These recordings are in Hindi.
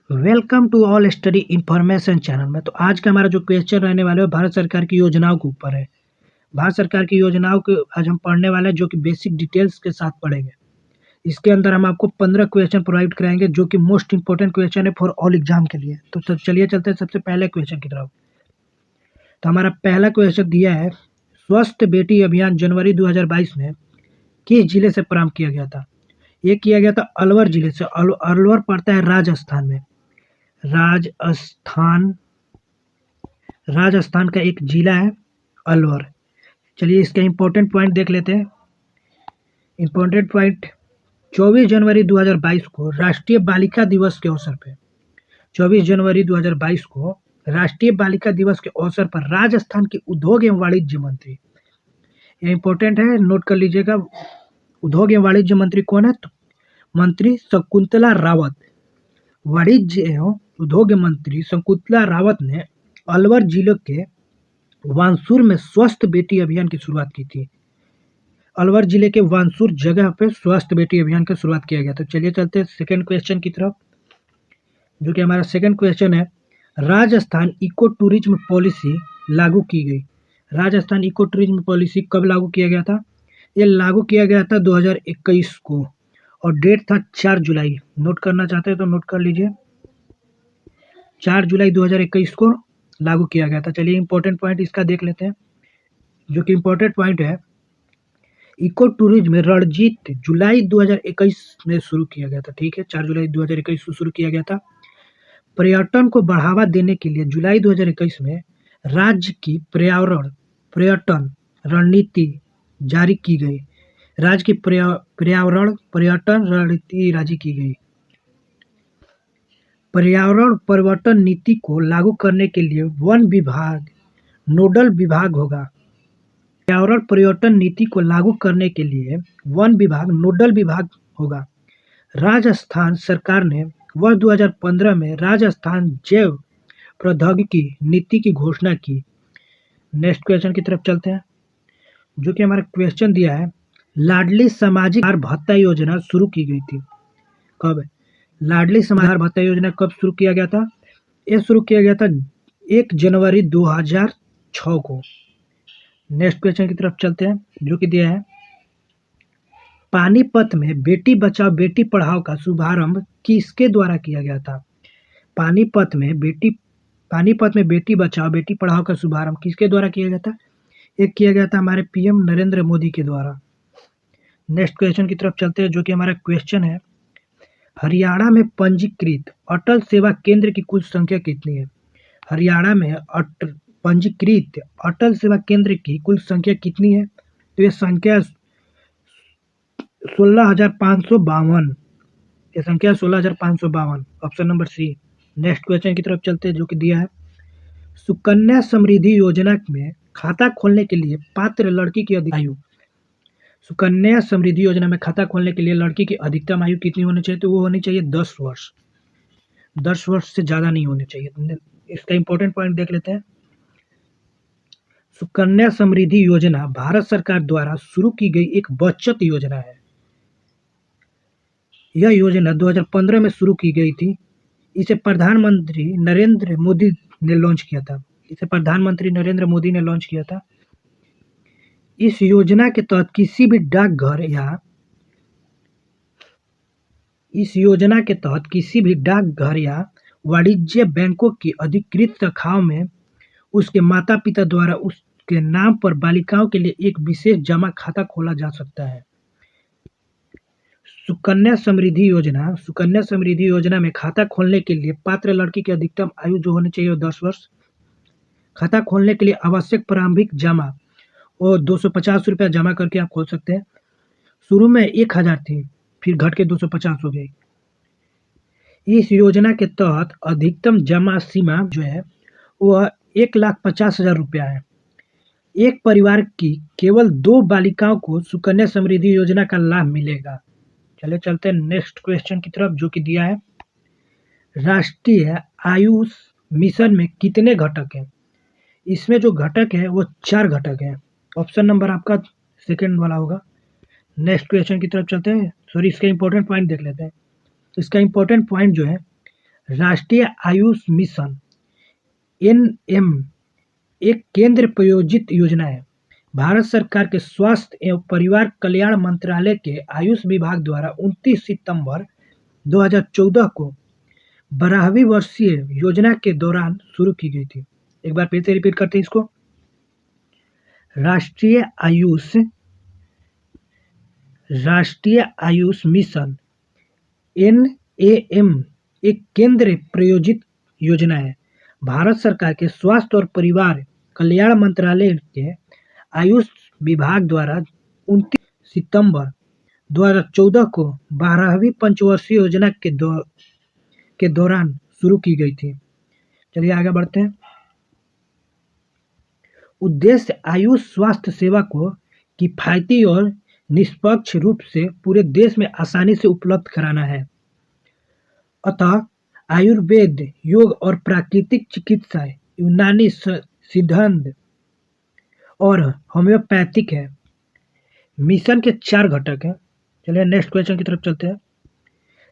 Welcome to all study information channel में। तो आज का हमारा जो क्वेश्चन रहने वाला है भारत सरकार की योजनाओं के ऊपर है। भारत सरकार की योजनाओं को आज हम पढ़ने वाले हैं, जो कि बेसिक डिटेल्स के साथ पढ़ेंगे। इसके अंदर हम आपको 15 क्वेश्चन प्रोवाइड कराएंगे, जो कि मोस्ट इंपॉर्टेंट क्वेश्चन है फॉर ऑल एग्जाम के लिए। तो चलिए चलते हैं सबसे पहले क्वेश्चन की तरफ। तो हमारा पहला क्वेश्चन दिया है, स्वस्थ बेटी अभियान जनवरी 2022 में किस जिले से प्रारंभ किया गया था? ये किया गया था अलवर जिले से। अलवर पड़ता है राजस्थान में। राजस्थान राजस्थान का एक जिला है अलवर। चलिए इसका इम्पोर्टेंट पॉइंट देख लेते हैं। इम्पोर्टेंट पॉइंट, 24 जनवरी 2022 को राष्ट्रीय बालिका दिवस के अवसर पे 24 जनवरी 2022 को राष्ट्रीय बालिका दिवस के अवसर पर राजस्थान के उद्योग एवं वाणिज्य मंत्री, यह इम्पोर्टेंट है, नोट कर लीजिएगा। उद्योग एवं वाणिज्य मंत्री कौन है? तो मंत्री शकुंतला रावत। वाणिज्य एवं उद्योग मंत्री शकुंतला रावत ने अलवर जिले के वानसूर में स्वस्थ बेटी अभियान की शुरुआत की थी। अलवर जिले के वानसूर जगह पे स्वस्थ बेटी अभियान की शुरुआत किया गया। तो चलिए चलते हैं सेकंड क्वेश्चन की तरफ, जो कि हमारा सेकंड क्वेश्चन है, राजस्थान इको टूरिज्म पॉलिसी लागू की गई। राजस्थान इको टूरिज्म पॉलिसी कब लागू किया गया था? ये लागू किया गया था 2021 को, और डेट था 4 जुलाई। नोट करना चाहते हैं तो नोट कर लीजिए, 4 जुलाई 2021 को लागू किया गया था। चलिए इंपॉर्टेंट पॉइंट इसका देख लेते हैं, जो कि इंपॉर्टेंट पॉइंट है, इको टूरिज्म में रणजीत जुलाई 2021 में शुरू किया गया था। ठीक है, 4 जुलाई 2021 को शुरू किया गया था। पर्यटन को बढ़ावा देने के लिए जुलाई 2021 में राज्य की पर्यटन रणनीति जारी की गई। राज्य की पर्यटन रणनीति जारी की गई। पर्यावरण परिवर्तन नीति को लागू करने के लिए वन विभाग नोडल विभाग होगा। पर्यावरण परिवर्तन नीति को लागू करने के लिए वन विभाग नोडल विभाग होगा। राजस्थान सरकार ने वर्ष 2015 में राजस्थान जैव प्रौद्योगिकी नीति की घोषणा की। नेक्स्ट क्वेश्चन की तरफ चलते हैं, जो कि हमारा क्वेश्चन दिया है, लाडली सामाजिक भत्ता योजना शुरू की गई थी। कब? लाडली सामाजिक भत्ता योजना कब शुरू किया गया था? यह शुरू किया गया था 1 जनवरी 2006 को। नेक्स्ट क्वेश्चन की तरफ चलते हैं, जो कि दिया है, पानीपत में बेटी बचाओ बेटी पढ़ाओ का शुभारंभ किसके द्वारा किया गया था? पानीपत में बेटी बचाओ बेटी पढ़ाओ का शुभारंभ किसके द्वारा किया गया था? एक किया गया था हमारे पीएम नरेंद्र मोदी के द्वारा। नेक्स्ट क्वेश्चन की तरफ चलते हैं, जो कि हमारा क्वेश्चन है, हरियाणा में पंजीकृत अटल सेवा केंद्र की कुल संख्या कितनी है? हरियाणा में पंजीकृत अटल सेवा केंद्र की कुल संख्या कितनी है? तो यह संख्या 16,552। यह संख्या 16,552, option number C. Next question की तरफ चलते हैं, जो कि दिया है, सुकन्या समृद्धि योजना में खाता खोलने के लिए पात्र लड़की की अधिक आयु। सुकन्या समृद्धि योजना में खाता खोलने के लिए लड़की की अधिकतम आयु कितनी होनी चाहिए? तो वो होनी चाहिए 10 वर्ष। 10 वर्ष से ज़्यादा नहीं होनी चाहिए। इसका इंपॉर्टेंट पॉइंट देख लेते हैं। सुकन्या समृद्धि योजना भारत सरकार द्वारा शुरू की गई एक बचत योजना है। यह योजना 2015 में शुरू की गई थी। इसे प्रधानमंत्री नरेंद्र मोदी ने लॉन्च किया था। इस योजना के तहत किसी भी डाकघर या वाणिज्य बैंकों की अधिकृत शाखाओं में उसके माता पिता द्वारा उसके नाम पर बालिकाओं के लिए एक विशेष जमा खाता खोला जा सकता है। सुकन्या समृद्धि योजना में खाता खोलने के लिए पात्र लड़की की अधिकतम आयु जो होनी चाहिए 10 वर्ष। खाता खोलने के लिए आवश्यक प्रारंभिक जमा और 250 रुपया जमा करके आप खोल सकते हैं। शुरू में 1000 थी, फिर घट के 250 हो गई। इस योजना के तहत अधिकतम जमा सीमा जो है वह 1,50,000 रुपया है। एक परिवार की केवल 2 बालिकाओं को सुकन्या समृद्धि योजना का लाभ मिलेगा। चले चलते हैं नेक्स्ट क्वेश्चन की तरफ, जो कि दिया है, राष्ट्रीय आयुष मिशन में कितने घटक हैं? इसमें जो घटक है वो 4 घटक हैं। ऑप्शन नंबर आपका सेकंड वाला होगा। नेक्स्ट क्वेश्चन की तरफ चलते हैं। इसका इंपॉर्टेंट पॉइंट देख लेते हैं। इसका इंपॉर्टेंट पॉइंट जो है, राष्ट्रीय आयुष मिशन एनएम एक केंद्र प्रायोजित योजना है। भारत सरकार के स्वास्थ्य एवं परिवार कल्याण मंत्रालय के आयुष विभाग द्वारा 29 सितंबर 2014 को 12वीं वर्षीय योजना के दौरान शुरू की गई थी। एक बार फिर से रिपीट करते हैं इसको। राष्ट्रीय आयुष मिशन एनएएम एक केंद्र प्रायोजित योजना है। भारत सरकार के स्वास्थ्य और परिवार कल्याण मंत्रालय के आयुष विभाग द्वारा 29 सितंबर 2014 को 12वीं पंचवर्षीय योजना के दौरान शुरू की गई थी। चलिए आगे बढ़ते हैं। उद्देश्य आयुष स्वास्थ्य सेवा को किफायती और निष्पक्ष रूप से पूरे देश में आसानी से उपलब्ध कराना है। अतः आयुर्वेद, योग और प्राकृतिक चिकित्सा, यूनानी सिद्धांत और होम्योपैथिक है। मिशन के 4 घटक हैं। चलिए नेक्स्ट क्वेश्चन की तरफ चलते हैं।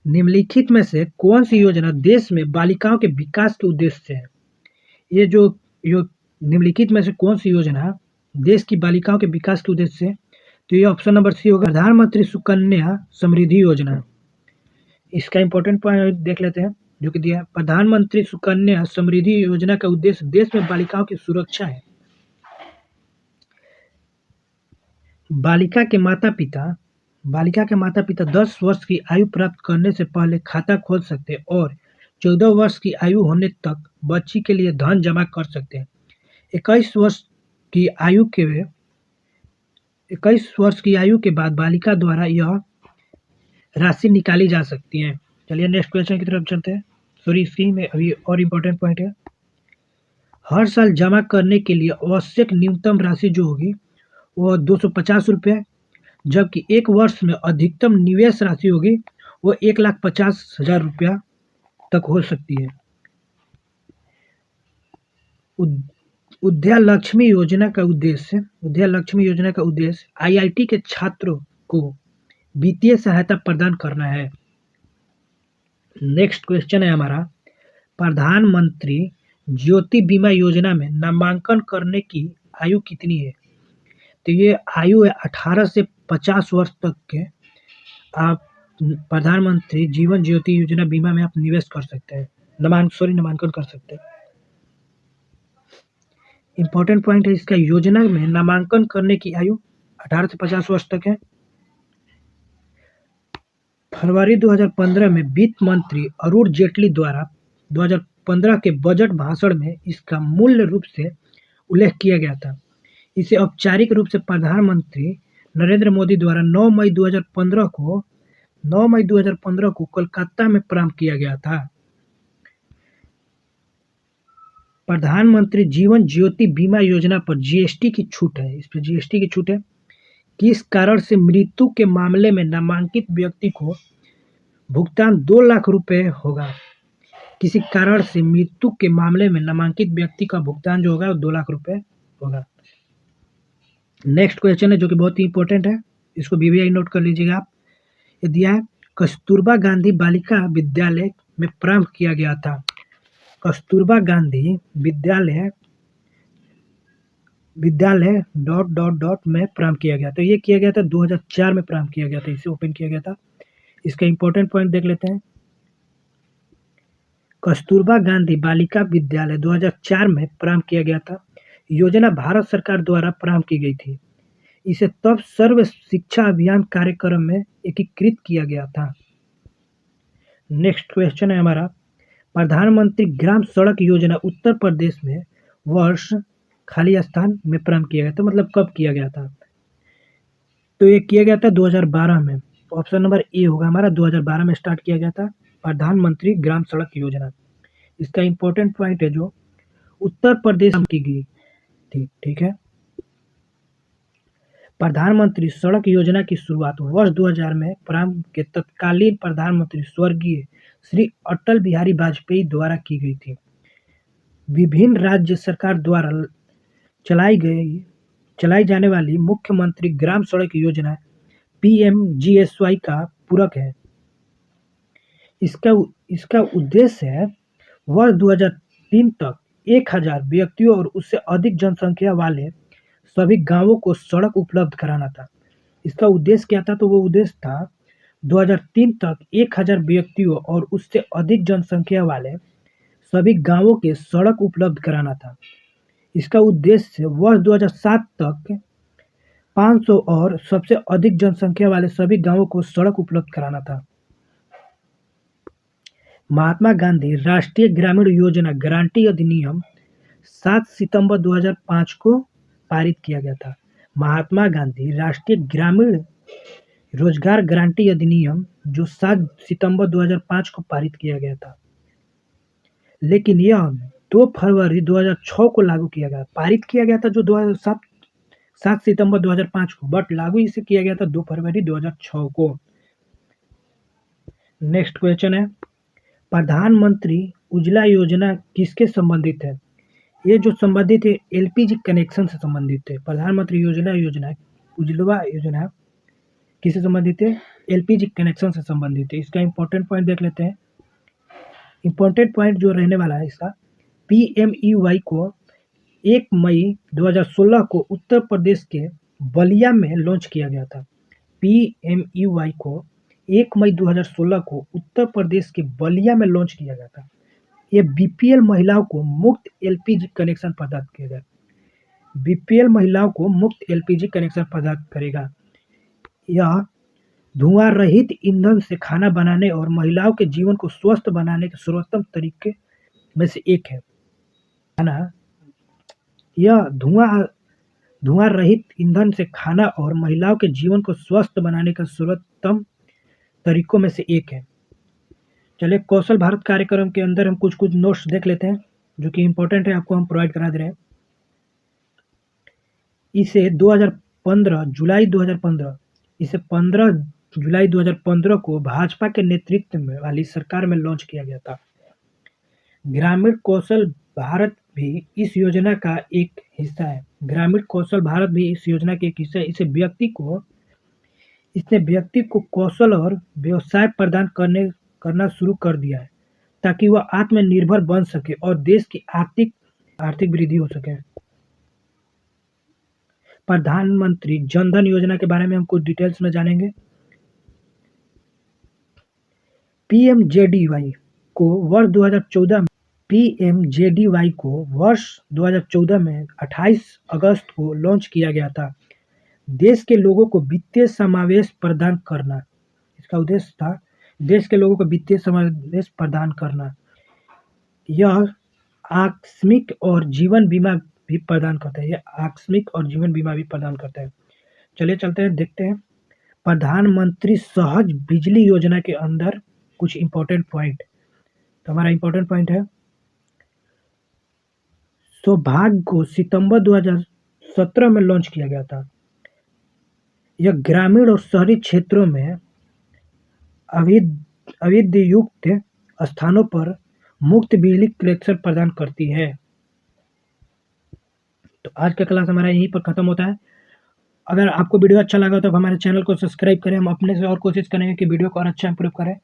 निम्नलिखित में से कौन सी योजना देश में बालिकाओं के विकास के उद्देश्य से है? ये जो निम्नलिखित में से कौन सी योजना देश की बालिकाओं के विकास के उद्देश्य से? तो ये ऑप्शन नंबर सी होगा, प्रधानमंत्री सुकन्या समृद्धि योजना। इसका इंपॉर्टेंट पॉइंट देख लेते हैं जो कि दिया है। प्रधानमंत्री सुकन्या समृद्धि योजना का उद्देश्य देश में बालिकाओं की सुरक्षा है। बालिका के माता पिता 10 वर्ष की आयु प्राप्त करने से पहले खाता खोल सकते हैं और 14 वर्ष की आयु होने तक बच्ची के लिए धन जमा कर सकते हैं। 21 वर्ष की आयु के बाद बालिका द्वारा यह राशि निकाली जा सकती है। चलिए नेक्स्ट क्वेश्चन की तरफ चलते हैं। सॉरी, इसी में अभी और इम्पोर्टेंट पॉइंट है। हर साल जमा करने के लिए आवश्यक न्यूनतम राशि जो होगी वो 250 रुपये, जबकि 1 वर्ष में अधिकतम निवेश राशि होगी वो 1,50,000 रुपया तक हो सकती है। उद्या लक्ष्मी योजना का उद्देश्य आईआईटी के छात्रों को वित्तीय सहायता प्रदान करना है। नेक्स्ट क्वेश्चन है हमारा, प्रधानमंत्री ज्योति बीमा योजना में नामांकन करने की आयु कितनी है? तो ये आयु है 18 से 50 वर्ष तक के। आप प्रधानमंत्री जीवन ज्योति योजना बीमा में आप निवेश कर सकते हैं, नामांकन कर सकते हैं। इंपॉर्टेंट पॉइंट है इसका, योजना में नामांकन करने की आयु 18 से 50 वर्ष तक है। फरवरी 2015 में वित्त मंत्री अरुण जेटली द्वारा 2015 के बजट भाषण में इसका मूल रूप से उल्लेख किया गया था। इसे औपचारिक रूप से प्रधानमंत्री नरेंद्र मोदी द्वारा 9 मई 2015 को कोलकाता में प्रारंभ किया गया था। प्रधानमंत्री जीवन ज्योति बीमा योजना पर जीएसटी की छूट है। इस पर जीएसटी की छूट है। किस कारण से मृत्यु के मामले में नामांकित व्यक्ति को भुगतान 2 लाख रुपए होगा? किसी कारण से मृत्यु के मामले में नामांकित व्यक्ति का भुगतान जो होगा वो 2 लाख रुपए होगा। नेक्स्ट क्वेश्चन है जो कि बहुत ही इंपॉर्टेंट है, इसको बीबीआई नोट कर लीजिएगा आप। ये दिया है, कस्तूरबा गांधी बालिका विद्यालय में प्रारंभ किया गया था। कस्तूरबा गांधी विद्यालय ... में प्रारंभ किया गया था। ये किया गया था 2004 में प्रारंभ किया गया था, इसे ओपन किया गया था। इसका इंपॉर्टेंट पॉइंट देख लेते हैं। कस्तूरबा गांधी बालिका विद्यालय 2004 में प्रारंभ किया गया था। योजना भारत सरकार द्वारा प्रारंभ की गई थी। इसे तब सर्व शिक्षा अभियान कार्यक्रम में एकीकृत किया गया था। नेक्स्ट क्वेश्चन है हमारा, प्रधानमंत्री ग्राम सड़क योजना उत्तर प्रदेश में वर्ष खाली स्थान में प्रारंभ किया गया था, मतलब कब किया गया था? तो ये किया गया था 2012 में। ऑप्शन नंबर ए होगा हमारा, 2012 में स्टार्ट किया गया था प्रधानमंत्री ग्राम सड़क योजना। इसका इंपॉर्टेंट पॉइंट है जो उत्तर प्रदेश में की गई थी। ठीक है, प्रधानमंत्री सड़क योजना की शुरुआत वर्ष 2000 में प्रारंभ के तत्कालीन प्रधानमंत्री स्वर्गीय श्री अटल बिहारी वाजपेयी द्वारा की गई थी। विभिन्न राज्य सरकार द्वारा चलाई जाने वाली मुख्यमंत्री ग्राम सड़क योजना पीएमजीएसवाई का पूरक है। इसका उद्देश्य है वर्ष 2003 तक 1000 व्यक्तियों और उससे अधिक जनसंख्या वाले सभी गांवों को सड़क उपलब्ध कराना था। इसका उद्देश्य क्या था? तो वो उद्देश्य था 2003 तक 1000 व्यक्तियों और उससे अधिक जनसंख्या वाले सभी गांवों के सड़क उपलब्ध कराना था। इसका उद्देश्य वर्ष 2007 तक 500 और सबसे अधिक जनसंख्या वाले सभी गांवों को सड़क उपलब्ध कराना था। महात्मा गांधी राष्ट्रीय ग्रामीण योजना गारंटी अधिनियम 7 सितंबर 2005 को पारित किया गया था। महात्मा गांधी राष्ट्रीय ग्रामीण रोजगार गारंटी अधिनियम जो 7 सितंबर 2005 को पारित किया गया था, लेकिन यह 2 फरवरी 2006 को लागू किया गया। पारित किया गया था जो 7 सितंबर 2005 को, बट लागू इसे किया गया था 2 फरवरी 2006 को। नेक्स्ट क्वेश्चन है, प्रधानमंत्री उज्ज्वला योजना किसके संबंधित है? ये जो संबंधित है एलपीजी कनेक्शन से संबंधित है। प्रधानमंत्री उज्ज्वला योजना किससे संबंधित है? एलपीजी कनेक्शन से संबंधित है। इसका इंपॉर्टेंट पॉइंट देख लेते हैं। इंपॉर्टेंट पॉइंट जो रहने वाला है इसका, पीएमईवाई को 1 मई 2016 को उत्तर प्रदेश के बलिया में लॉन्च किया गया था। पीएमईवाई को 1 मई 2016 को उत्तर प्रदेश के बलिया में लॉन्च किया गया था। ये बीपीएल महिलाओं को मुफ्त एलपीजी कनेक्शन प्रदान किया बीपीएल महिलाओं को मुफ्त एलपीजी कनेक्शन प्रदान करेगा। यह धुआं रहित ईंधन से खाना बनाने और महिलाओं के जीवन को स्वस्थ बनाने के सर्वोत्तम तरीके में से एक है। यह धुआं रहित ईंधन से खाना और महिलाओं के जीवन को स्वस्थ बनाने का सर्वोत्तम तरीकों में से एक है। चलिए, कौशल भारत कार्यक्रम के अंदर हम कुछ नोट्स देख लेते हैं जो कि इम्पोर्टेंट है, आपको हम प्रोवाइड करा दे रहे हैं। इसे 15 जुलाई 2015 को भाजपा के नेतृत्व में वाली सरकार में लॉन्च किया गया था। ग्रामीण कौशल भारत भी इस योजना का एक हिस्सा है। ग्रामीण कौशल भारत भी इस योजना के एक हिस्सा है। इसने व्यक्ति को कौशल और व्यवसाय प्रदान करना शुरू कर दिया है ताकि वह आत्मनिर्भर बन सके और देश की आर्थिक वृद्धि हो सके। प्रधानमंत्री जनधन योजना के बारे में हम कुछ डिटेल्स में जानेंगे। पीएमजेडीवाई को वर्ष 2014 में 28 अगस्त को लॉन्च किया गया था। देश के लोगों को वित्तीय समावेश प्रदान करना इसका उद्देश्य था। देश के लोगों को वित्तीय समावेश प्रदान करना। यह आकस्मिक और जीवन बीमा भी प्रदान करता है। चलिए चलते हैं, देखते हैं प्रधानमंत्री सहज बिजली योजना के अंदर कुछ इंपॉर्टेंट पॉइंट। तो हमारा इंपॉर्टेंट पॉइंट है, सौभाग्य को सितंबर 2017 में लॉन्च किया गया था। यह ग्रामीण और शहरी क्षेत्रों में अविद्युत स्थानों पर मुफ्त बिजली कनेक्शन प्रदान करती है। तो आज का क्लास हमारा यहीं पर खत्म होता है। अगर आपको वीडियो अच्छा लगा तो हमारे चैनल को सब्सक्राइब करें। हम अपने से और कोशिश करेंगे कि वीडियो को और अच्छा इंप्रूव करें।